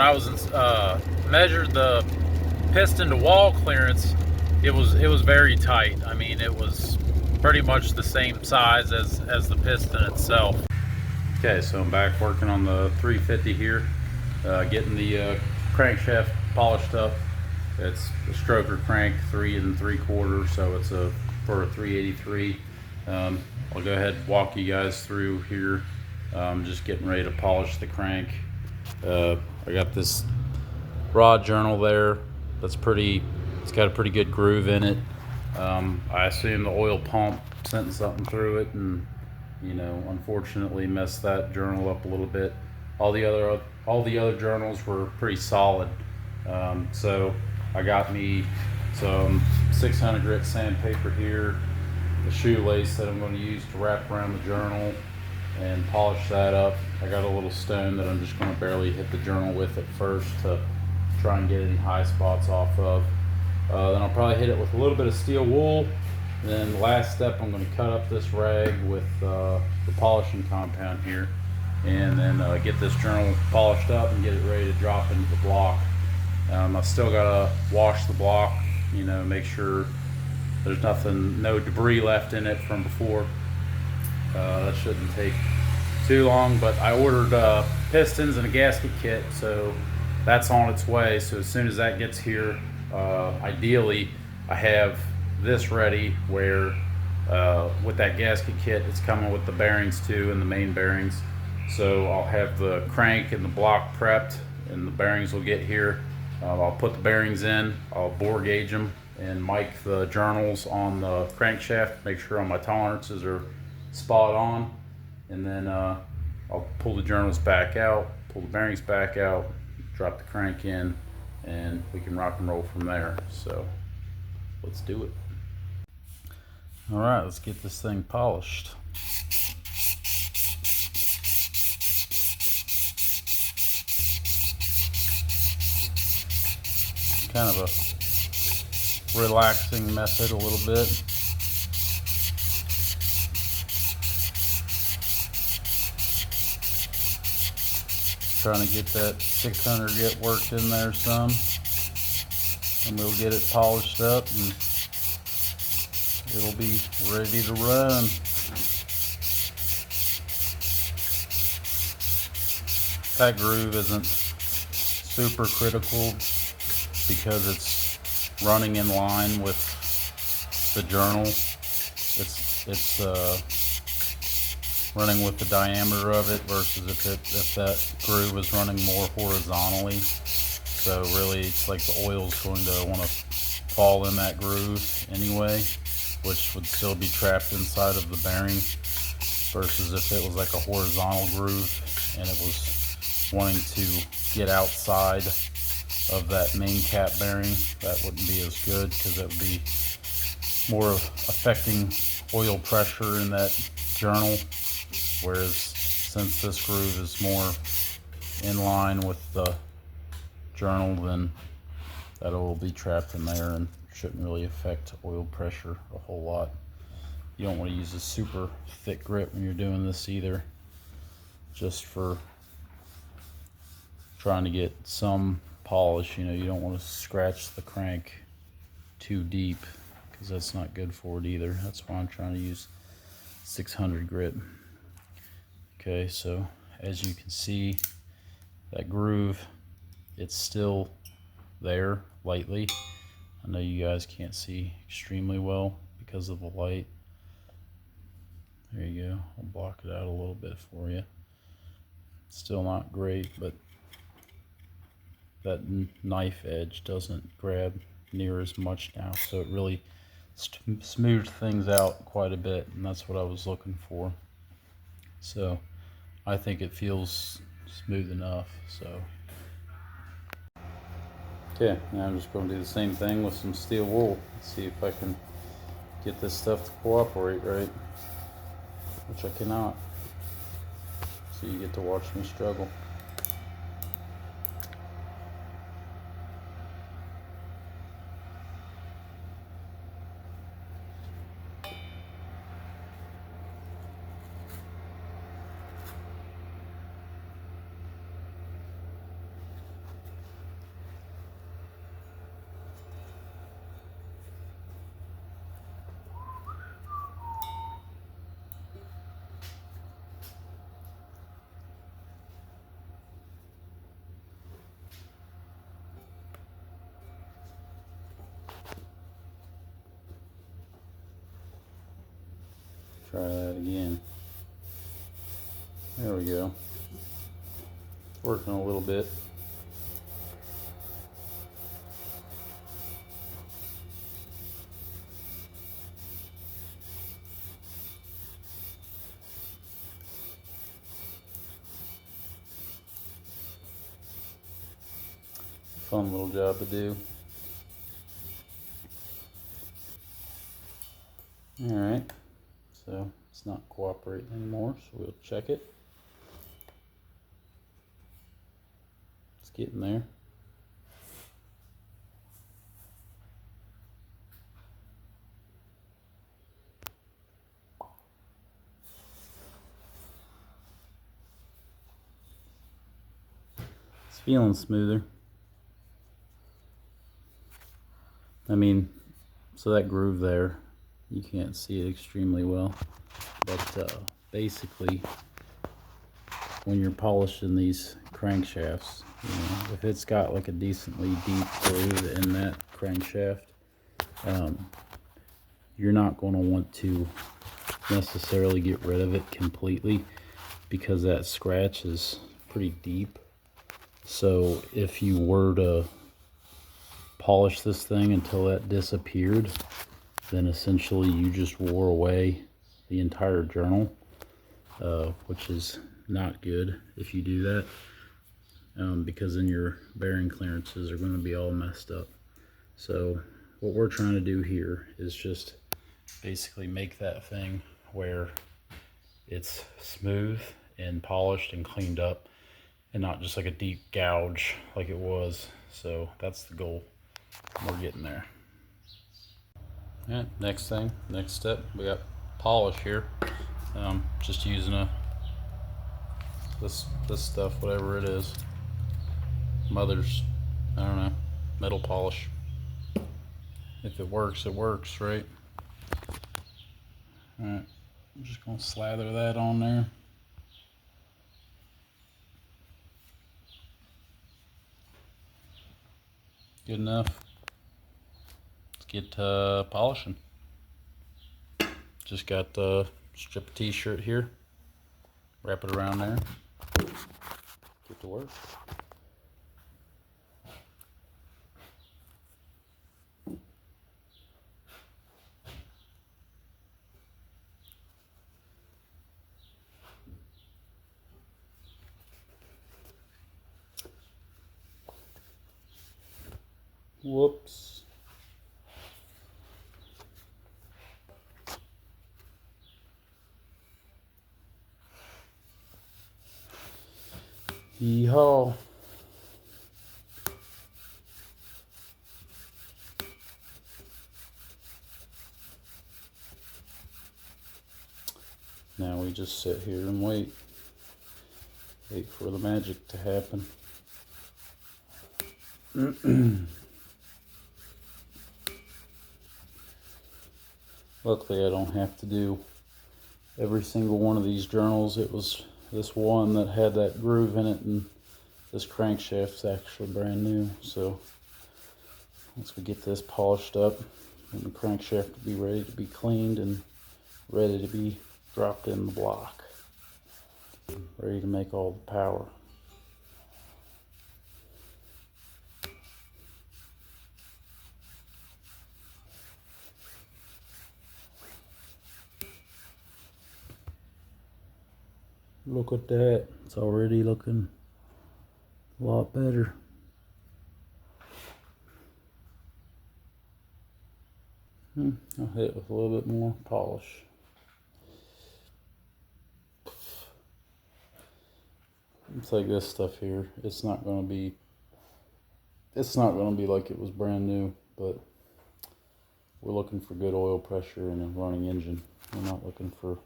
when I was measured the piston to wall clearance, it was very tight. I mean, it was pretty much the same size as the piston itself. Okay, so I'm back working on the 350 here, getting the crankshaft polished up. It's a stroker crank, 3 3/4, so it's for a 383. I'll go ahead and walk you guys through here. Just getting ready to polish the crank. I got this rod journal there. It's got a pretty good groove in it. I assume the oil pump sent something through it and, you know, unfortunately messed that journal up a little bit. All the other journals were pretty solid. So I got me some 600 grit sandpaper here, the shoelace that I'm going to use to wrap around the journal and polish that up. I got a little stone that I'm just going to barely hit the journal with at first to try and get any high spots off of. Then I'll probably hit it with a little bit of steel wool. And then the last step, I'm going to cut up this rag with the polishing compound here, and then get this journal polished up and get it ready to drop into the block. I've still got to wash the block, you know, make sure there's no debris left in it from before. That shouldn't take too long, but I ordered pistons and a gasket kit, so that's on its way. So as soon as that gets here, ideally I have this ready where with that gasket kit, it's coming with the bearings too and the main bearings. So I'll have the crank and the block prepped and the bearings will get here. I'll put the bearings in, I'll bore gauge them and mic the journals on the crankshaft, make sure all my tolerances are spot on, and then I'll pull the journals back out, pull the bearings back out, drop the crank in, and we can rock and roll from there. So let's do it. All right, let's get this thing polished. Kind of a relaxing method a little bit. Trying to get that 600 grit worked in there some, and we'll get it polished up and it'll be ready to run. That groove isn't super critical because it's running in line with the journal. It's running with the diameter of it versus if that groove is running more horizontally. So really it's like the oil's going to want to fall in that groove anyway, which would still be trapped inside of the bearing, versus if it was like a horizontal groove and it was wanting to get outside of that main cap bearing. That wouldn't be as good because it would be more affecting oil pressure in that journal, whereas since this groove is more in line with the journal, then that will be trapped in there and shouldn't really affect oil pressure a whole lot. You don't want to use a super thick grit when you're doing this either, just for trying to get some polish. You know, you don't want to scratch the crank too deep because that's not good for it either. That's why I'm trying to use 600 grit. Okay, so as you can see, that groove, it's still there lightly. I know you guys can't see extremely well because of the light. There you go. I'll block it out a little bit for you. Still not great, but that knife edge doesn't grab near as much now, so it really smooths things out quite a bit, and that's what I was looking for. So I think it feels smooth enough. So okay, now I'm just going to do the same thing with some steel wool. Let's see if I can get this stuff to cooperate right, which I cannot. So you get to watch me struggle. Try that again. There we go. Working a little bit. Fun little job to do. Alright, so it's not cooperating anymore, so we'll check it. It's getting there. It's feeling smoother. I mean, so that groove there, you can't see it extremely well, but basically when you're polishing these crankshafts, you know, if it's got like a decently deep groove in that crankshaft, you're not going to want to necessarily get rid of it completely because that scratch is pretty deep. So if you were to polish this thing until that disappeared, then essentially you just wore away the entire journal, which is not good if you do that, because then your bearing clearances are going to be all messed up. So what we're trying to do here is just basically make that thing where it's smooth and polished and cleaned up and not just like a deep gouge like it was. So that's the goal. We're getting there. Yeah, next step, we got polish here. Just using this stuff, whatever it is, Mother's, I don't know, metal polish. If it works, right? All right, I'm just gonna slather that on there. Good enough. Let's get polishing. Just got the strip of t-shirt here. Wrap it around there. Get to work. Whoops. Yeehaw. Now we just sit here and wait for the magic to happen. Luckily I don't have to do every single one of these journals. It was this one that had that groove in it, and this crankshaft's actually brand new. So once we get this polished up, then the crankshaft will be ready to be cleaned and ready to be dropped in the block, ready to make all the power. Look at that, it's already looking a lot better. I'll hit it with a little bit more polish. It's like this stuff here, it's not going to be like it was brand new, but we're looking for good oil pressure and a running engine. We're not looking for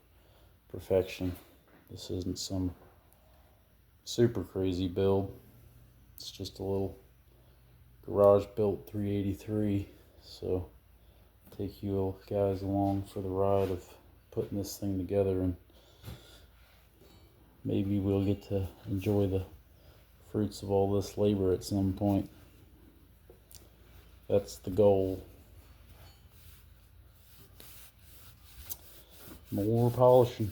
perfection. This isn't some super crazy build. It's just a little garage built 383. So take you guys along for the ride of putting this thing together, and maybe we'll get to enjoy the fruits of all this labor at some point. That's the goal. More polishing.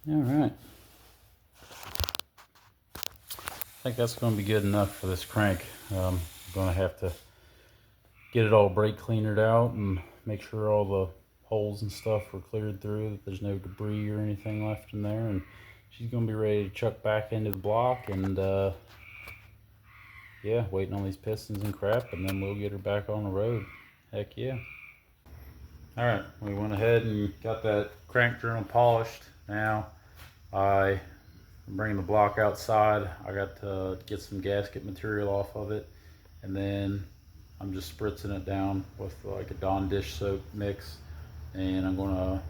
All right. I think that's going to be good enough for this crank. I'm going to have to get it all brake cleanered out and make sure all the holes and stuff are cleared through, that there's no debris or anything left in there, and she's going to be ready to chuck back into the block, and yeah, waiting on these pistons and crap, and then we'll get her back on the road. Heck yeah. All right, we went ahead and got that crank journal polished. Now I'm bringing the block outside. I got to get some gasket material off of it, and then I'm just spritzing it down with like a Dawn dish soap mix, and I'm gonna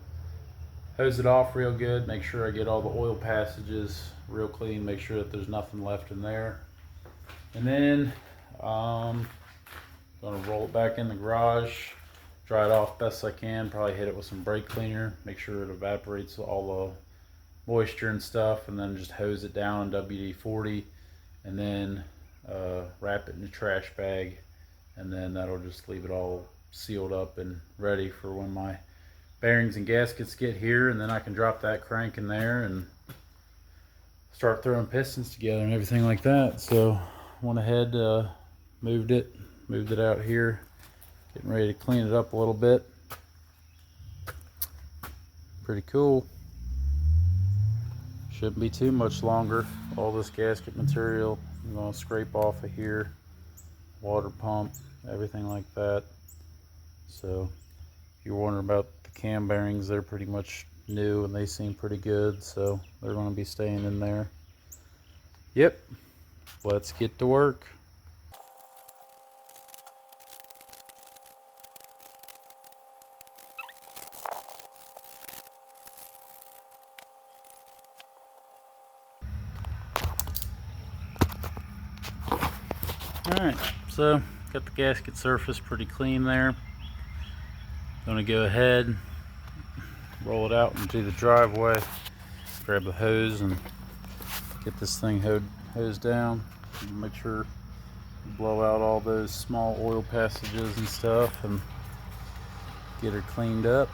hose it off real good, make sure I get all the oil passages real clean, make sure that there's nothing left in there, and then gonna roll it back in the garage, dry it off best I can, probably hit it with some brake cleaner, make sure it evaporates all the moisture and stuff, and then just hose it down in WD-40, and then wrap it in a trash bag, and then that'll just leave it all sealed up and ready for when my bearings and gaskets get here, and then I can drop that crank in there and start throwing pistons together and everything like that. So went ahead, moved it out here, getting ready to clean it up a little bit. Pretty cool. Shouldn't be too much longer. All this gasket material I'm going to scrape off of here, water pump, everything like that. So if you're wondering about the cam bearings, they're pretty much new and they seem pretty good, so they're going to be staying in there. Yep, let's get to work. Alright, so got the gasket surface pretty clean there. Gonna go ahead, roll it out into the driveway, grab the hose and get this thing hosed down. Make sure you blow out all those small oil passages and stuff and get her cleaned up.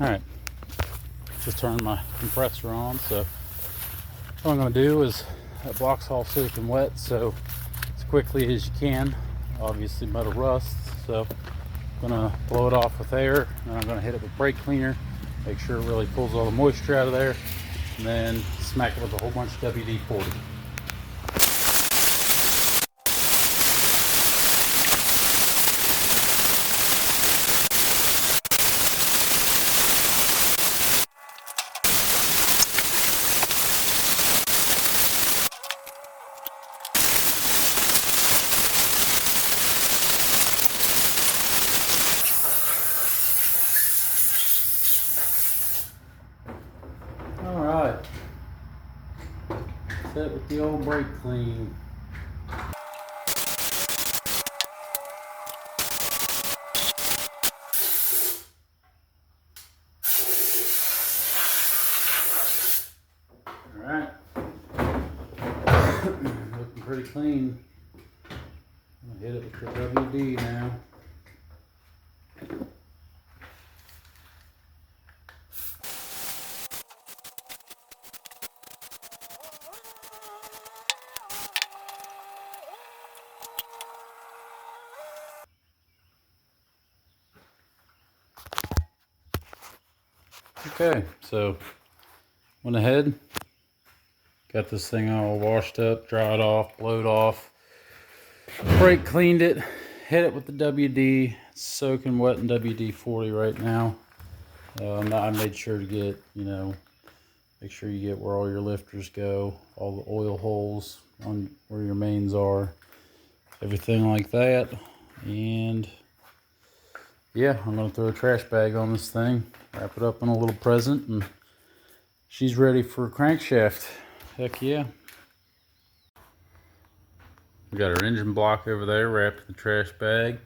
Alright, just turned my compressor on, so what I'm going to do is, that block's all soaking wet, so as quickly as you can, obviously metal rusts, so I'm going to blow it off with air, and I'm going to hit it with brake cleaner, make sure it really pulls all the moisture out of there, and then smack it with a whole bunch of WD-40. Get the old brake clean. Alright. Looking pretty clean. I'll hit it with the WD now. Okay, so went ahead, got this thing all washed up, dried off, blowed off, brake cleaned it, hit it with the WD. It's soaking wet in WD-40 right now. I made sure to get, make sure you get where all your lifters go, all the oil holes on where your mains are, everything like that. And yeah, I'm gonna throw a trash bag on this thing, wrap it up in a little present, and she's ready for a crankshaft. Heck yeah. We got our engine block over there wrapped in the trash bag.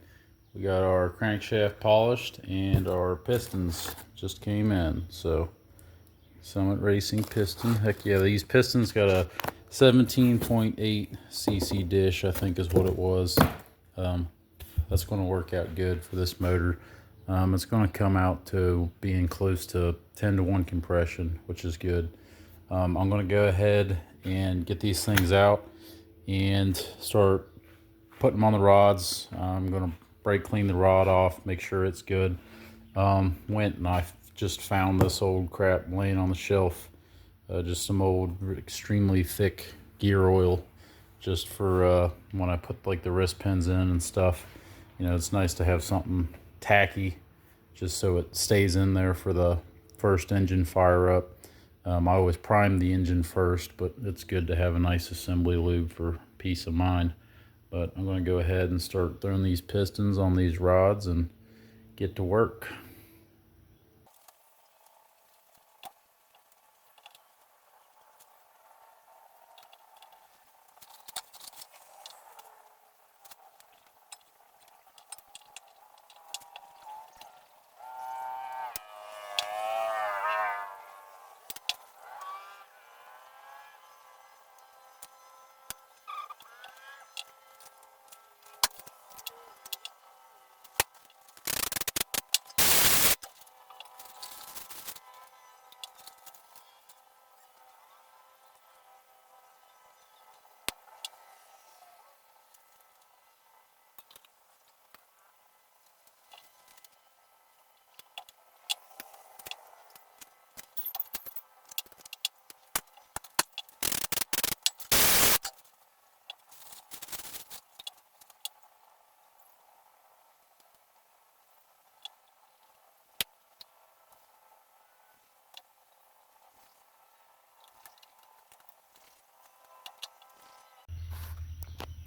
We got our crankshaft polished, and our pistons just came in. So Summit Racing piston. Heck yeah, these pistons got a 17.8 cc dish, I think is what it was. That's going to work out good for this motor. It's going to come out to being close to 10-to-1 compression, which is good. I'm going to go ahead and get these things out and start putting them on the rods. I'm going to brake clean the rod off, make sure it's good. Went and I just found this old crap laying on the shelf. Just some old extremely thick gear oil, just for when I put like the wrist pins in and stuff. It's nice to have something tacky just so it stays in there for the first engine fire up. I always prime the engine first, but it's good to have a nice assembly lube for peace of mind. But I'm going to go ahead and start throwing these pistons on these rods and get to work.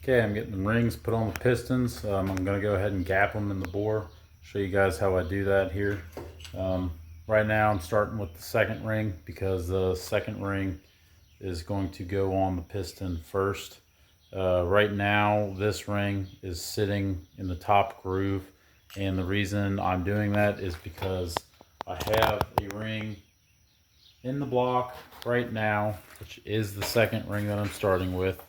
Okay, I'm getting the rings put on the pistons. I'm going to go ahead and gap them in the bore. Show you guys how I do that here. Right now I'm starting with the second ring because the second ring is going to go on the piston first. Right now this ring is sitting in the top groove, and the reason I'm doing that is because I have a ring in the block right now, which is the second ring that I'm starting with.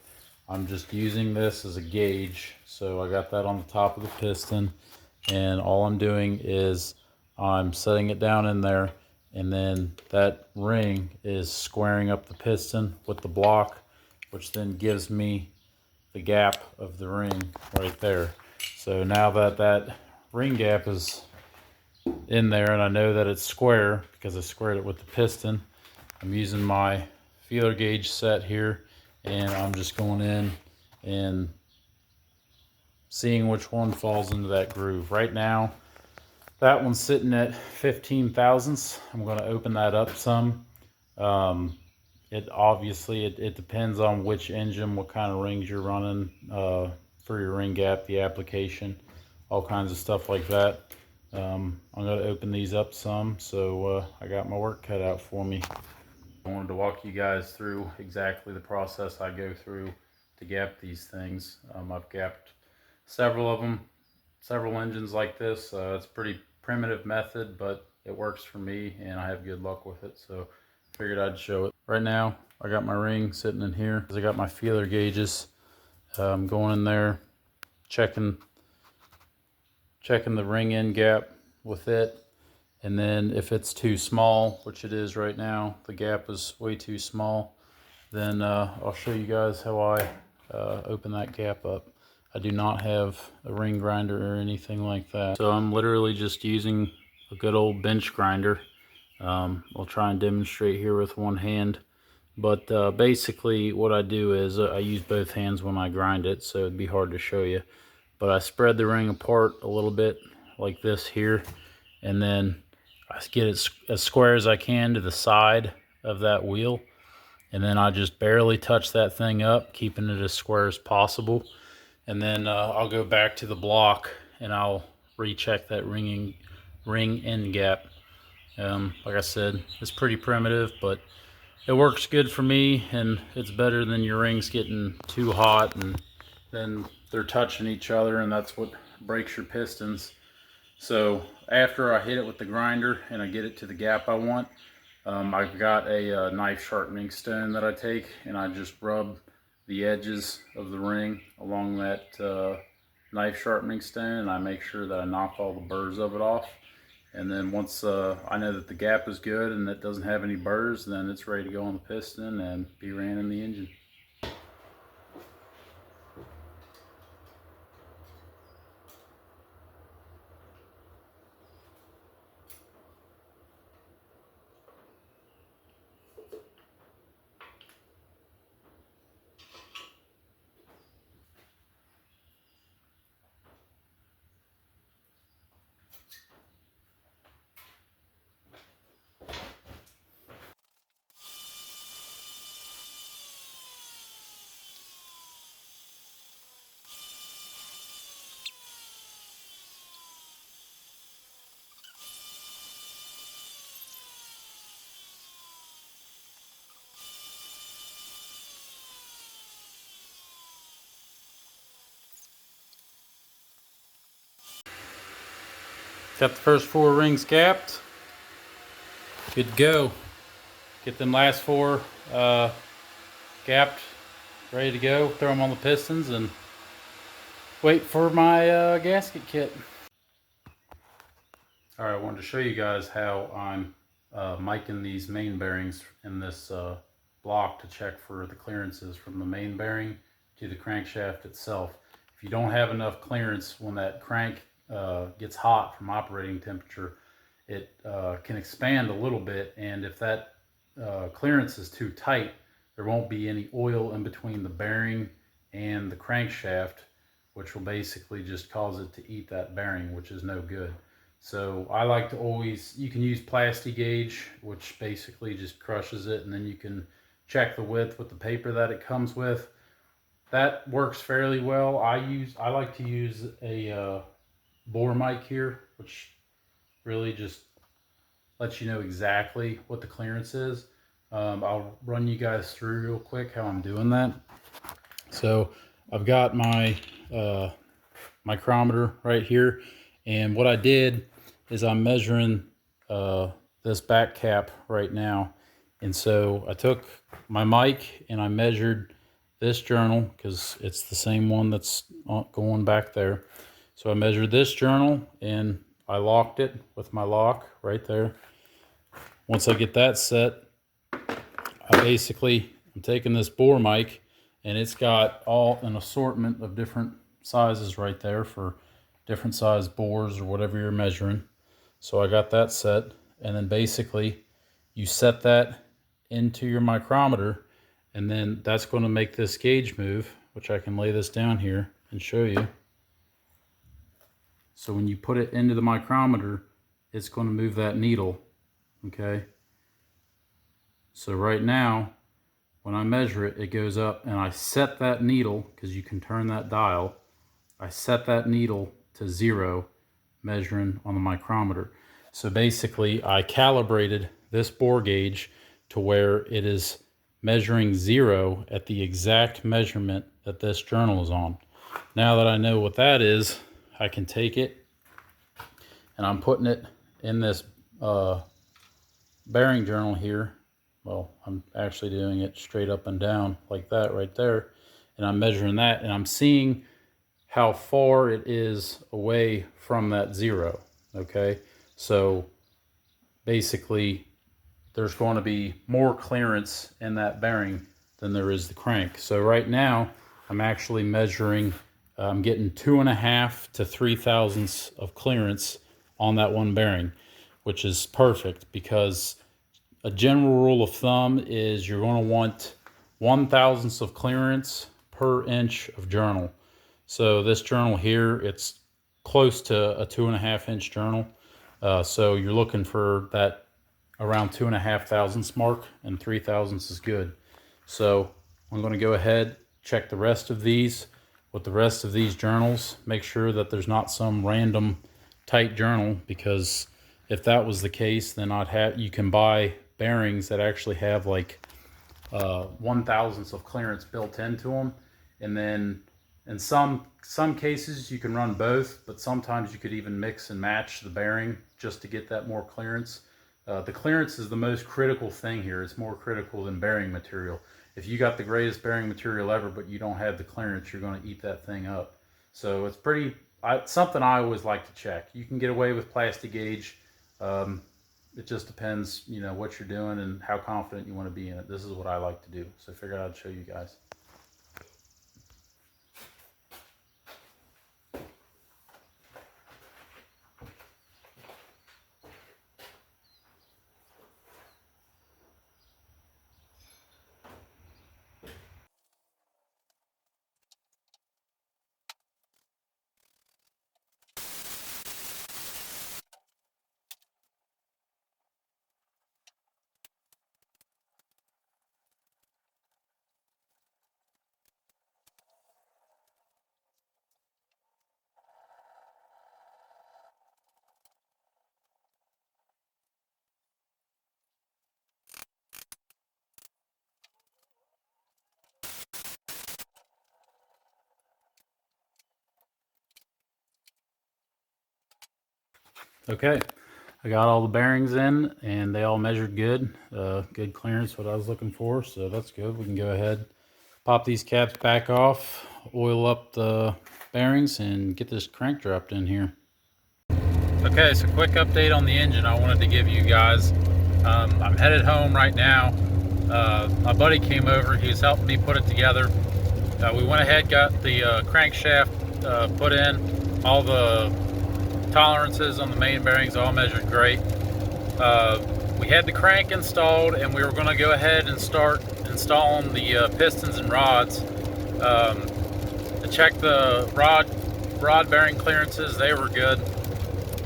I'm just using this as a gauge. So I got that on the top of the piston, and all I'm doing is I'm setting it down in there, and then that ring is squaring up the piston with the block, which then gives me the gap of the ring right there. So now that that ring gap is in there and I know that it's square because I squared it with the piston, I'm using my feeler gauge set here, and I'm just going in and seeing which one falls into that groove. Right now that one's sitting at 15 thousandths. I'm going to open that up some. It obviously it depends on which engine, what kind of rings you're running for your ring gap, the application, all kinds of stuff like that. I'm going to open these up some, so I got my work cut out for me. I wanted to walk you guys through exactly the process I go through to gap these things. I've gapped several of them, several engines like this. It's a pretty primitive method, but it works for me and I have good luck with it. So I figured I'd show it. Right now, I got my ring sitting in here. I got my feeler gauges. I'm going in there, checking the ring end gap with it. And then if it's too small, which it is right now, the gap is way too small, then I'll show you guys how I open that gap up. I do not have a ring grinder or anything like that. So I'm literally just using a good old bench grinder. I'll try and demonstrate here with one hand. But basically what I do is I use both hands when I grind it, so it'd be hard to show you. But I spread the ring apart a little bit like this here, and then I get it as square as I can to the side of that wheel, and then I just barely touch that thing up, keeping it as square as possible. And then I'll go back to the block and I'll recheck that ring end gap. Like I said, it's pretty primitive, but it works good for me, and it's better than your rings getting too hot and then they're touching each other, and that's what breaks your pistons. So after I hit it with the grinder and I get it to the gap I want, I've got a knife sharpening stone that I take, and I just rub the edges of the ring along that knife sharpening stone, and I make sure that I knock all the burrs of it off. And then once I know that the gap is good and it doesn't have any burrs, then it's ready to go on the piston and be ran in the engine. Got the first 4 rings gapped. Good to go. Get them last 4 gapped, ready to go. Throw them on the pistons and wait for my gasket kit. All right, I wanted to show you guys how I'm miking these main bearings in this block to check for the clearances from the main bearing to the crankshaft itself. If you don't have enough clearance when that crank gets hot from operating temperature, it can expand a little bit, and if that clearance is too tight, there won't be any oil in between the bearing and the crankshaft, which will basically just cause it to eat that bearing, which is no good. So I like to always, you can use Plasti-Gauge, which basically just crushes it, and then you can check the width with the paper that it comes with. That works fairly well. I like to use a bore mic here, which really just lets you know exactly what the clearance is. I'll run you guys through real quick how I'm doing that. So I've got my micrometer right here, and what I did is I'm measuring this back cap right now. And so I took my mic and I measured this journal, because it's the same one that's going back there. So I measured this journal and I locked it with my lock right there. Once I get that set, I'm taking this bore mic, and it's got an assortment of different sizes right there for different size bores or whatever you're measuring. So I got that set, and then basically you set that into your micrometer, and then that's going to make this gauge move, which I can lay this down here and show you. So when you put it into the micrometer, it's going to move that needle, okay? So right now, when I measure it, it goes up, and I set that needle, because you can turn that dial, I set that needle to 0, measuring on the micrometer. So basically, I calibrated this bore gauge to where it is measuring 0 at the exact measurement that this journal is on. Now that I know what that is, I can take it and I'm putting it in this bearing journal here. Well, I'm actually doing it straight up and down like that right there, and I'm measuring that, and I'm seeing how far it is away from that 0. Okay, so basically there's going to be more clearance in that bearing than there is the crank. So right now I'm actually measuring, I'm getting 2.5 to 3 thousandths of clearance on that one bearing, which is perfect, because a general rule of thumb is you're going to want 1/1000th of clearance per inch of journal. So this journal here, it's close to a 2.5-inch journal. So you're looking for that around 2.5 thousandths mark, and 3 thousandths is good. So I'm going to go ahead, check the rest of these with the rest of these journals, make sure that there's not some random tight journal, because if that was the case, then you can buy bearings that actually have like 1/1000th of clearance built into them, and then in some cases you can run both, but sometimes you could even mix and match the bearing just to get that more clearance. The clearance is the most critical thing here. It's more critical than bearing material. If you got the greatest bearing material ever but you don't have the clearance, you're going to eat that thing up. So it's something I always like to check. You can get away with plastic gauge. It just depends, you know, what you're doing and how confident you want to be in it. This is what I like to do, so I figured I'd show you guys. Okay, I got all the bearings in and they all measured good. Good clearance, what I was looking for, so that's good. We can go ahead, pop these caps back off, oil up the bearings, and get this crank dropped in here. Okay, so quick update on the engine I wanted to give you guys. I'm headed home right now. My buddy came over, he was helping me put it together. We went ahead, got the crankshaft put in, all the tolerances on the main bearings all measured great. We had the crank installed, and we were going to go ahead and start installing the pistons and rods. To check the rod bearing clearances, they were good,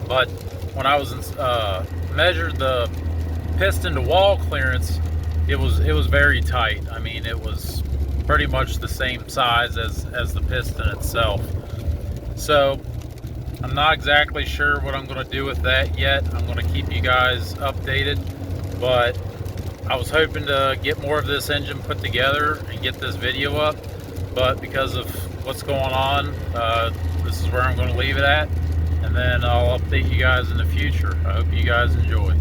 but when I was measured the piston to wall clearance, it was very tight. I mean, it was pretty much the same size as the piston itself. So I'm not exactly sure what I'm going to do with that yet. I'm going to keep you guys updated, but I was hoping to get more of this engine put together and get this video up, but because of what's going on, this is where I'm going to leave it at, and then I'll update you guys in the future. I hope you guys enjoy.